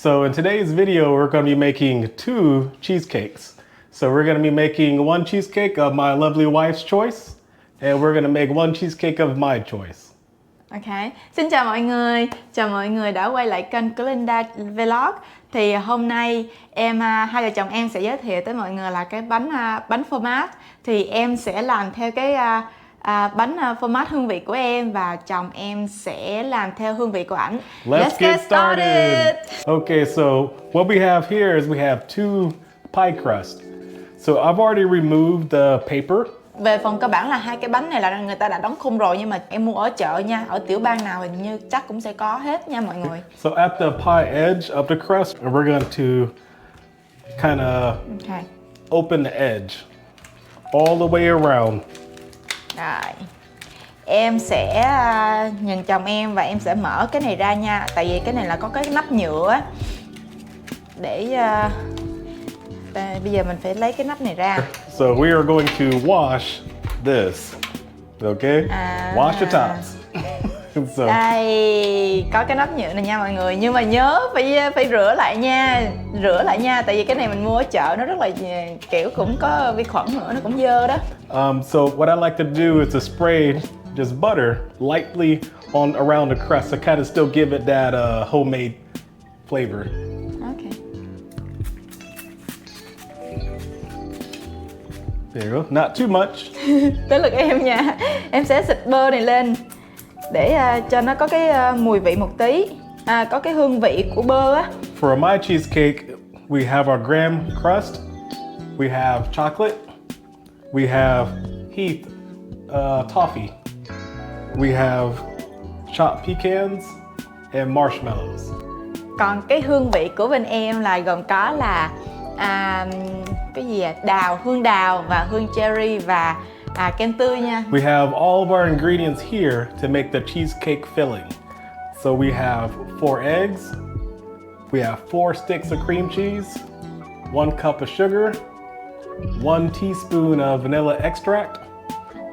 So in today's video, we're going to be making 2 cheesecakes. So we're going to be making 1 cheesecake of my lovely wife's choice, and we're going to make 1 cheesecake of my choice. Ok, xin chào mọi người đã quay lại kênh Glinda Vlog. Thì hôm nay hai vợ chồng em sẽ giới thiệu tới mọi người là cái bánh format. Thì em sẽ làm theo cái bánh format hương vị của em và chồng em sẽ làm theo hương vị của ảnh. Let's get started. Okay, so what we have here is we have 2 pie crust. So I've already removed the paper. Về phần cơ bản là hai cái bánh này là người ta đã đóng khung rồi, nhưng mà em mua ở chợ nha, ở tiểu bang nào hình như chắc cũng sẽ có hết nha mọi người. So at the pie edge of the crust, we're going to kind of open the edge all the way around. Rồi, em sẽ nhìn chồng em và em sẽ mở cái này ra nha, tại vì cái này là có cái nắp nhựa để bây giờ mình phải lấy cái nắp này ra. So we are going to wash this, okay? Wash the tops. So. Đây, có cái nắp nhựa này nha mọi người, nhưng mà nhớ phải rửa lại nha, tại vì cái này mình mua ở chợ nó rất là kiểu cũng có vi khuẩn nữa, nó cũng dơ đó. So what I like to do is to spray just butter lightly on around the crust to kind of still give it that homemade flavor. There you go. Not too much. Tới lượt em nha. Em sẽ xịt bơ này lên để cho nó có cái mùi vị một tí, có cái hương vị của bơ á. For my cheesecake, we have our graham crust, we have chocolate, we have Heath toffee, we have chopped pecans and marshmallows. Còn cái hương vị của bên em là gồm có là cái gì hương đào và hương cherry và kem tươi nha. We have all of our ingredients here to make the cheesecake filling. So we have 4 eggs, we have 4 sticks of cream cheese, 1 cup of sugar, 1 teaspoon of vanilla extract,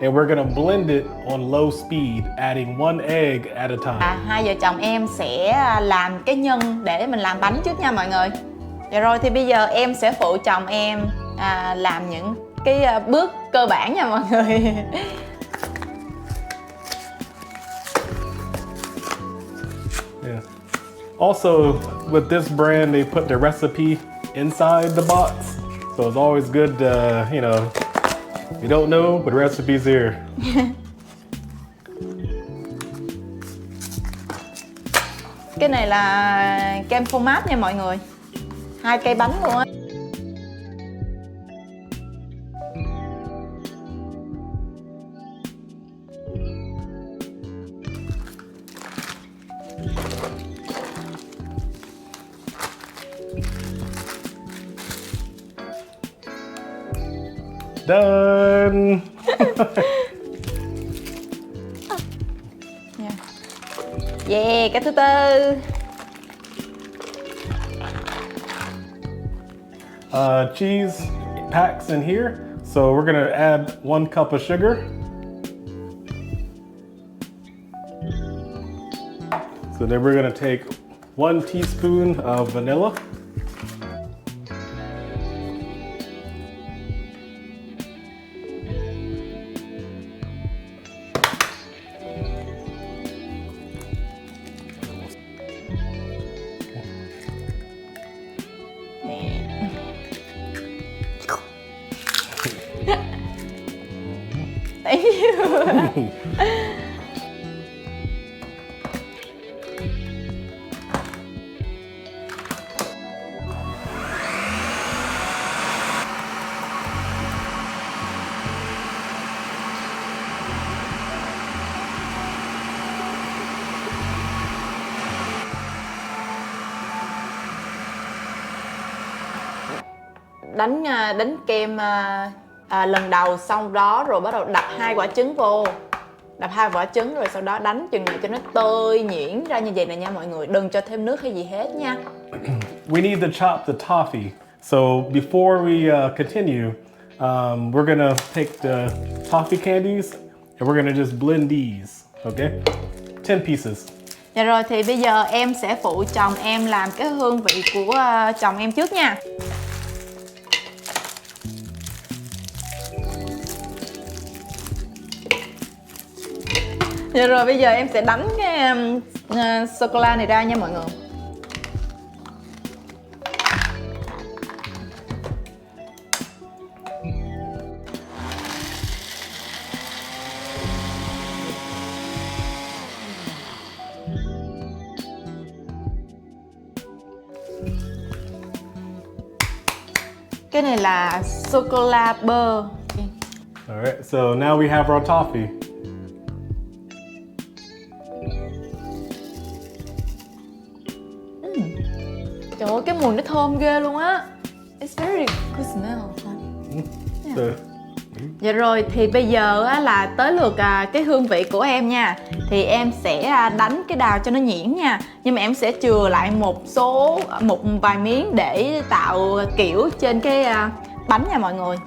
and we're gonna blend it on low speed, adding 1 egg at a time. Hai vợ chồng em sẽ làm cái nhân để mình làm bánh trước nha mọi người. Dạ rồi, thì bây giờ em sẽ phụ chồng em làm những cái bước cơ bản nha mọi người. Yeah. Also, with this brand, they put the recipe inside the box, so it's always good to, you don't know, but the recipe's here. Cái này là kem format nha mọi người, 2 cây bánh luôn á. Done. Yeah, cái thứ tư. Cheese packs in here. So we're gonna add 1 cup of sugar. So then we're gonna take 1 teaspoon of vanilla. Thank you. Đánh kem lần đầu, xong đó rồi bắt đầu đập 2 quả trứng vô, rồi sau đó đánh chừng nào cho nó tơi nhuyễn ra như vậy nè nha mọi người, đừng cho thêm nước hay gì hết nha. We need to chop the toffee. So before we continue, we're gonna take the toffee candies and we're gonna just blend these. Okay, 10 pieces. Dạ rồi, thì bây giờ em sẽ phụ chồng em làm cái hương vị của chồng em trước nha. Dạ rồi, bây giờ em sẽ đánh cái sô-cô-la này ra nha mọi người. Cái này là sô-cô-la bơ. Alright, so now we have our toffee. Trời ơi, cái mùi nó thơm ghê luôn á. It's very good smell. Yeah. Dạ rồi, thì bây giờ á, là tới lượt cái hương vị của em nha. Thì em sẽ đánh cái đào cho nó nhuyễn nha. Nhưng mà em sẽ chừa lại một vài miếng để tạo kiểu trên cái bánh nha mọi người.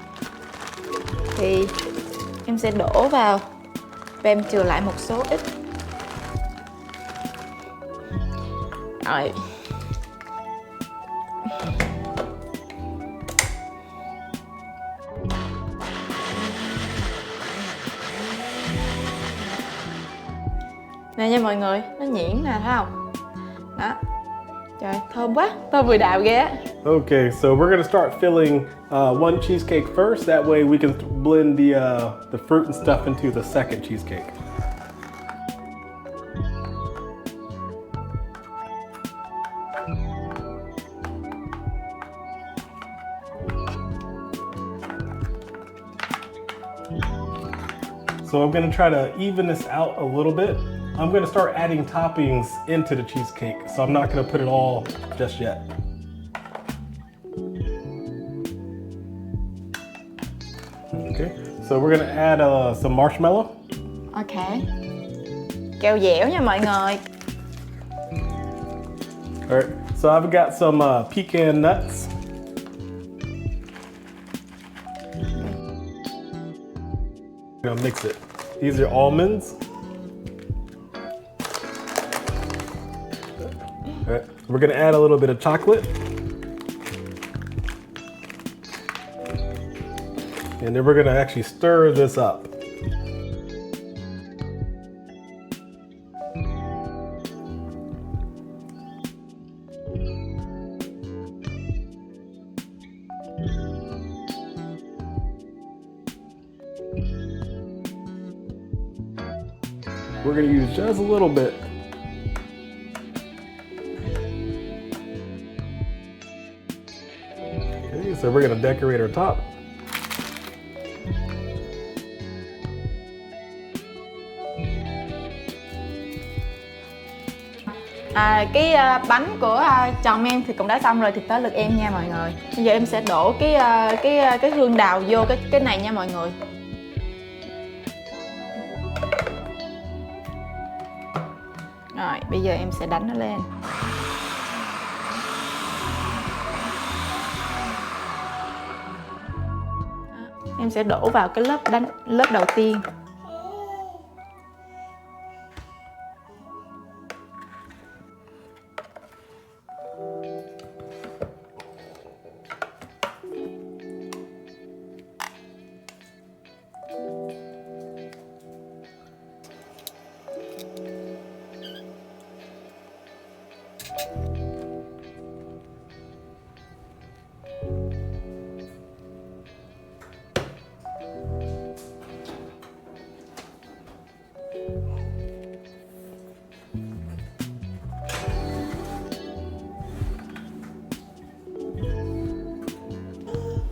Thì em sẽ đổ vào và em chừa lại một số ít. Rồi. Nè nha mọi người, nó nhuyễn nè, thấy không? Đó. Trời, thơm quá, thơm vừa đào ghê á. Okay, so we're gonna start filling one cheesecake first. That way we can blend the fruit and stuff into the second cheesecake. So I'm gonna try to even this out a little bit. I'm gonna start adding toppings into the cheesecake, so I'm not gonna put it all just yet. Okay, so we're gonna add some marshmallow. Ok. Kẹo dẻo nha mọi người. Alright, so I've got some pecan nuts. I'm gonna mix it. These are almonds. Alright, we're gonna add a little bit of chocolate. And then we're gonna actually stir this up. We're gonna use just a little bit. Okay, so we're gonna decorate our top. Cái bánh của chồng em thì cũng đã xong rồi, thì tới lượt em nha mọi người. Bây giờ em sẽ đổ cái hương đào vô cái này nha mọi người. Rồi, bây giờ em sẽ đánh nó lên. Em sẽ đổ vào cái lớp đầu tiên.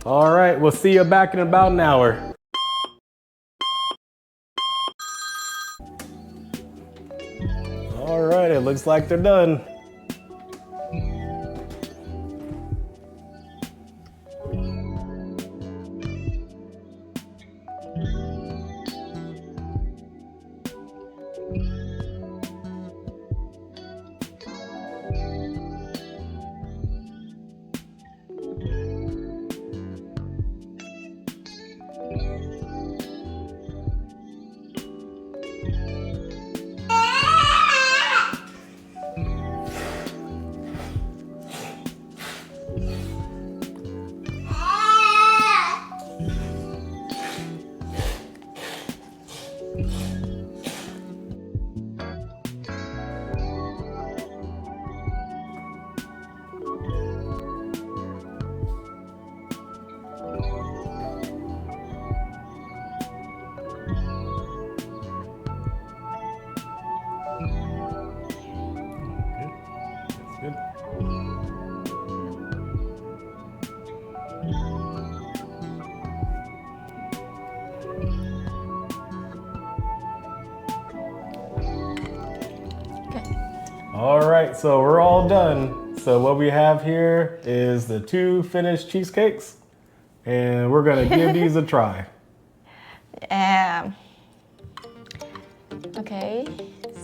All right, we'll see you back in about an hour. All right, it looks like they're done. All right, so we're all done. So what we have here is the 2 finished cheesecakes, and we're gonna give these a try. Okay,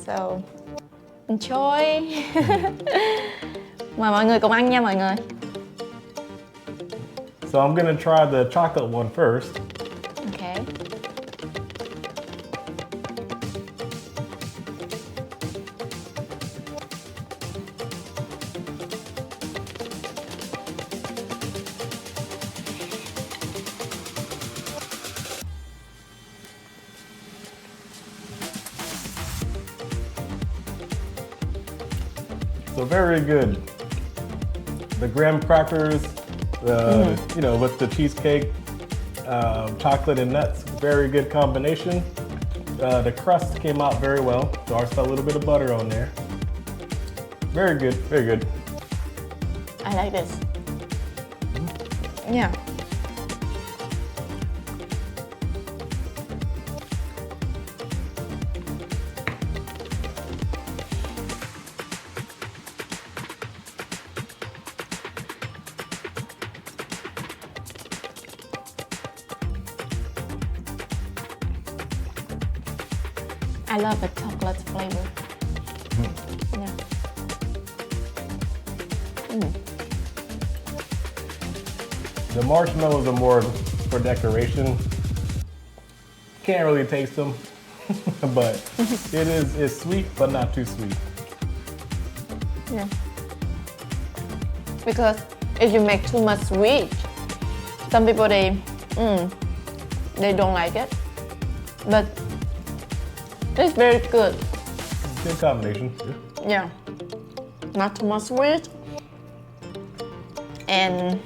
so enjoy. Mời mọi người cùng ăn nha mọi người. So I'm gonna try the chocolate one first. Okay. So very good. The graham crackers, you know, with the cheesecake, chocolate and nuts, very good combination. The crust came out very well. So I saw a little bit of butter on there. Very good, very good. I like this. Yeah. I love the chocolate flavor. Yeah. The marshmallows are more for decoration. Can't really taste them, but it's sweet, but not too sweet. Yeah. Because if you make too much sweet, some people they don't like it. But it's very good. Good combination. Yeah. Not too much sweet. And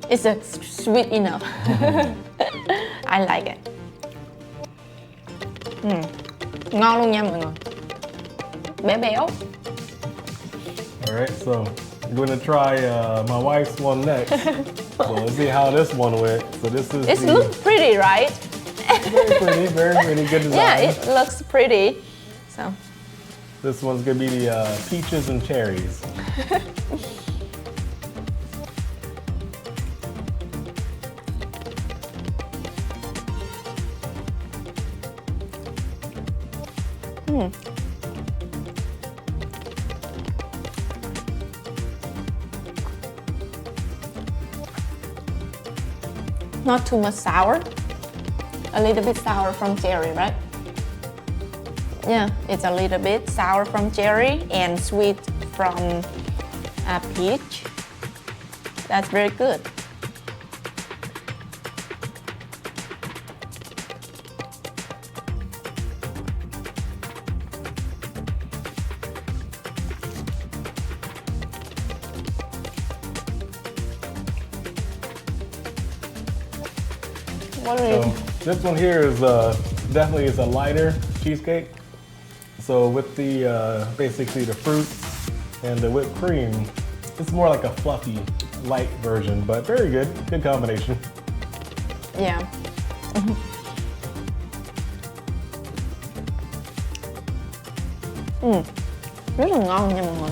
it's a sweet enough. I like it. Ngon luôn nha mọi người. Béo béo. Alright, so I'm going to try my wife's one next. So let's see how this one went. So this is It looks pretty, right? very pretty, good design. Yeah, it looks pretty. So This one's gonna be the peaches and cherries. not too much sour. A little bit sour from cherry, right? Yeah, it's a little bit sour from cherry and sweet from peach. That's very good. What do you So this one here is definitely is a lighter cheesecake. So with the basically the fruit and the whipped cream, it's more like a fluffy, light version, but very good, good combination. Yeah. Rất là ngon nha mọi người.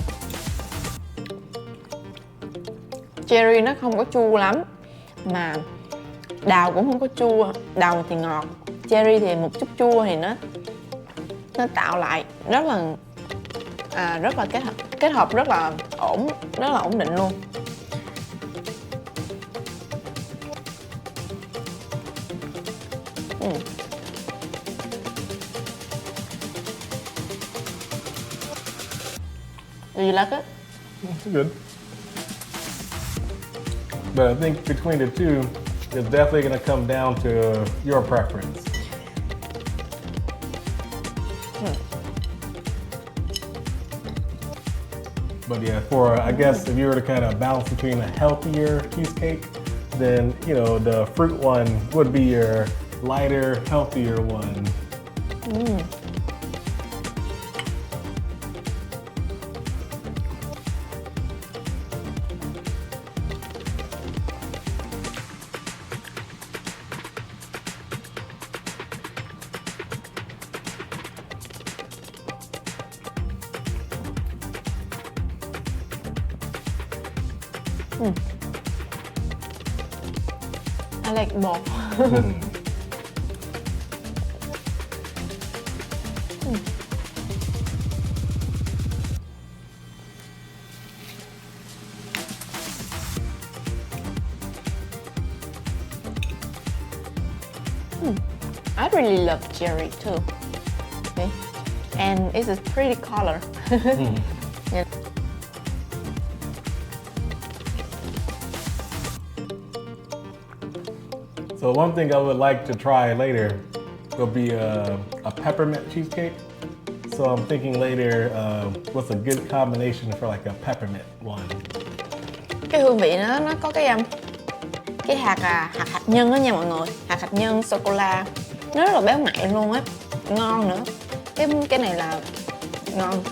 Cherry nó không có chua lắm, mà đào cũng không có chua. Đào thì ngọt, cherry thì một chút chua thì nó tạo lại rất là kết hợp rất là ổn định luôn. Do you like it? It's good. But I think between the two, it's definitely going to come down to your preference. But yeah, I guess if you were to kind of balance between a healthier cheesecake, then, you know, the fruit one would be your lighter, healthier one. I like both. I really love cherry too. Okay. And it's a pretty color. Yeah. So one thing I would like to try later will be a peppermint cheesecake. So I'm thinking later, what's a good combination for like a peppermint one? Cái hương vị nó có cái hạt hạt nhân đó nha mọi người, hạt nhân sô cô la, nó rất là béo ngậy luôn á, ngon nữa. Cái này là ngon.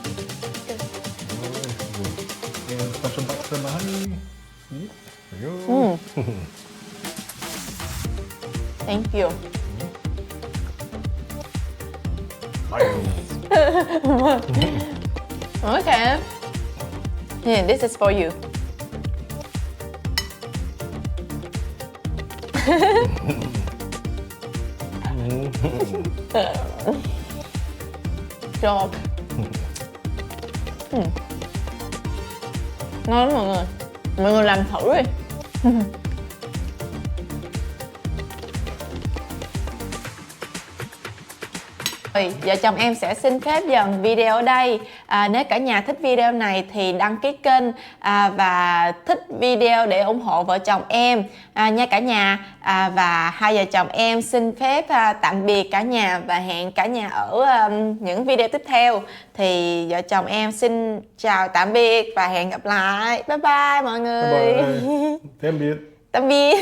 Thank you. Okay. Yeah, this is for you. Job. Ngon lắm mọi người. Mọi người làm thử đi. Vợ chồng em sẽ xin phép dừng video ở đây. Nếu cả nhà thích video này thì đăng ký kênh và thích video để ủng hộ vợ chồng em nha cả nhà. Và hai vợ chồng em xin phép tạm biệt cả nhà và hẹn cả nhà ở những video tiếp theo. Thì vợ chồng em xin chào tạm biệt và hẹn gặp lại. Bye bye mọi người. Bye bye. Tạm biệt. Tạm biệt.